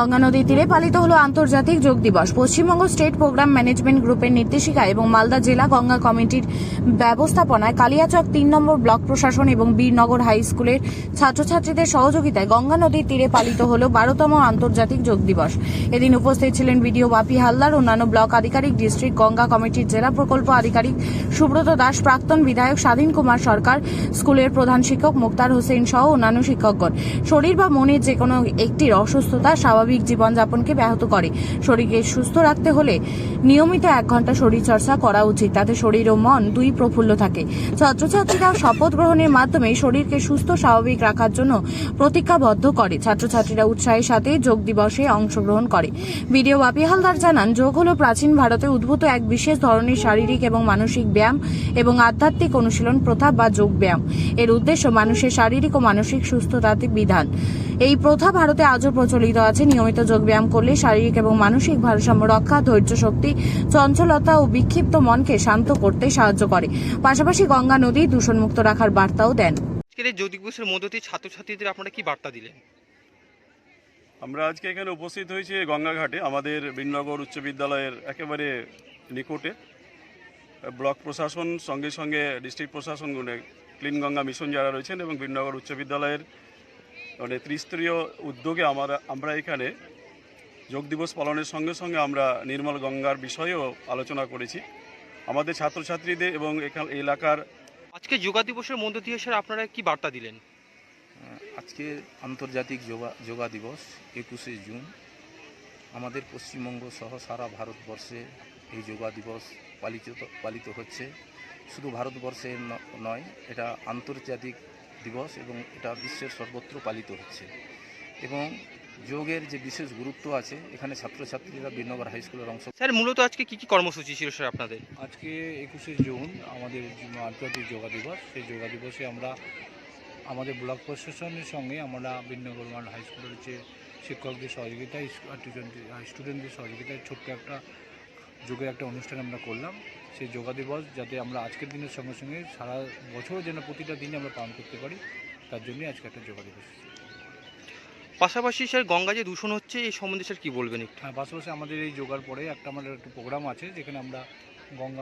গঙ্গা নদীর তীরে পালিত হলো আন্তর্জাতিক যোগ দিবস। পশ্চিমবঙ্গ স্টেট প্রোগ্রাম ম্যানেজমেন্ট গ্রুপের নির্দেশিকা এবং মালদা জেলা গঙ্গা কমিটির ব্যবস্থাপনায় কালিয়াচক ৩ নম্বর ব্লক প্রশাসন এবং বীরনগর হাই স্কুলের ছাত্রছাত্রীদের সহযোগিতায় গঙ্গা নদীর তীরে পালিত হলো ১২তম আন্তর্জাতিক যোগ দিবস। এদিন উপস্থিত ছিলেন বিডিও বাপি হালদার, অন্যান্য ব্লক আধিকারিক, ডিস্ট্রিক্ট গঙ্গা কমিটির জেলা প্রকল্প আধিকারিক সুব্রত দাস, প্রাক্তন বিধায়ক স্বাধীন কুমার সরকার, স্কুলের প্রধান শিক্ষক মুক্তার হোসেন সহ অন্যান্য শিক্ষকগণ। শরীর বা মনের যে কোনো একটির অসুস্থতা স্বাভাবিক জীবনযাপনকে ব্যাহত করে। শরীরকে সুস্থ রাখতে হলে নিয়মিত 1 ঘন্টা শরীরচর্চা করা উচিত, তাতে শরীর ও মন দুই প্রফুল্ল থাকে। ছাত্রছাত্রীরা শপথ গ্রহণের মাধ্যমে শরীরকে সুস্থ স্বাভাবিক রাখার জন্য প্রতিজ্ঞাবদ্ধ করে। ছাত্রছাত্রীরা উৎসাহের সাথে যোগ দিবসে অংশগ্রহণ করে। বিডিও বাপি হালদার জানান, যোগ হল প্রাচীন ভারতে উদ্ভূত এক বিশেষ ধরনের শারীরিক এবং মানসিক ব্যায়াম এবং আধ্যাত্মিক অনুশীলন প্রথা বা যোগ ব্যায়াম। এর উদ্দেশ্য মানুষের শারীরিক ও মানসিক সুস্থতার বিধান। এই প্রথা ভারতে আজও প্রচলিত আছে। নিয়মিত যোগ ব্যায়াম করলে শারীরিক এবং মানসিক ভারসাম্য রক্ষা, ধৈর্য শক্তি, চঞ্চলতা ও বিক্ষিপ্ত মনকে শান্ত করতে সাহায্য করে। পাশাপাশি গঙ্গা নদী দূষণমুক্ত রাখার বার্তাও দেন। আজকের এই যোগ দিবসের মধ্য দিয়ে ছাত্রছাত্রীদের আপনারা কি বার্তা দিলেন? আমরা আজকে এখানে উপস্থিত হয়েছি গঙ্গাঘাটে, আমাদের বীরনগর উচ্চ বিদ্যালয়ের একেবারে নিকটে। ব্লক প্রশাসন সঙ্গে সঙ্গে ডিস্ট্রিক্ট প্রশাসন, ক্লিন গঙ্গা মিশন যারা রয়েছেন এবং বীরনগর উচ্চ বিদ্যালয়ের ত্রিস্তরীয় উদ্যোগে আমরা এখানে যোগ দিবস পালনের সঙ্গে সঙ্গে আমরা নির্মল গঙ্গার বিষয়েও আলোচনা করেছি আমাদের ছাত্রছাত্রীদের এবং এলাকার। আজকে যোগা দিবসের মধ্য দিয়ে স্যার আপনারা কি বার্তা দিলেন? আজকে আন্তর্জাতিক যোগা দিবস 21শে জুন। আমাদের পশ্চিমবঙ্গ সহ সারা ভারতবর্ষে এই যোগা দিবস পালিত হচ্ছে। শুধু ভারতবর্ষে নয়, এটা আন্তর্জাতিক দিবস এবং এটা বিশ্বের সর্বত্র পালিত হচ্ছে। এবং যোগের যে বিশেষ গুরুত্ব আছে, এখানে ছাত্রছাত্রীরা বীরনগর হাই স্কুলের অংশ। স্যার মূলত আজকে কি কর্মসূচি ছিল স্যার আপনাদের? আজকে 21শে জুন আমাদের আন্তর্জাতিক যোগা দিবস। সেই যোগা দিবসে আমরা আমাদের ব্লক প্রশাসনের সঙ্গে আমরা বীরনগর হাই স্কুলের যে শিক্ষকদের সহযোগিতায়, স্টুডেন্টদের সহযোগিতায় ছোট্ট একটা যোগের একটা অনুষ্ঠান আমরা করলাম। সেই যোগা দিবস যাতে আমরা আজকের দিনের সঙ্গে সঙ্গে সারা বছর যেন প্রতিটা দিনে আমরা পালন করতে পারি, তার জন্যই আজকে একটা যোগা দিবস। পাশাপাশি স্যার গঙ্গা যে দূষণ হচ্ছে এই সম্বন্ধে স্যার কি বলবেন একটু? হ্যাঁ, পাশাপাশি আমাদের এই যোগার পরে আমাদের একটা প্রোগ্রাম আছে, যেখানে আমরা গঙ্গা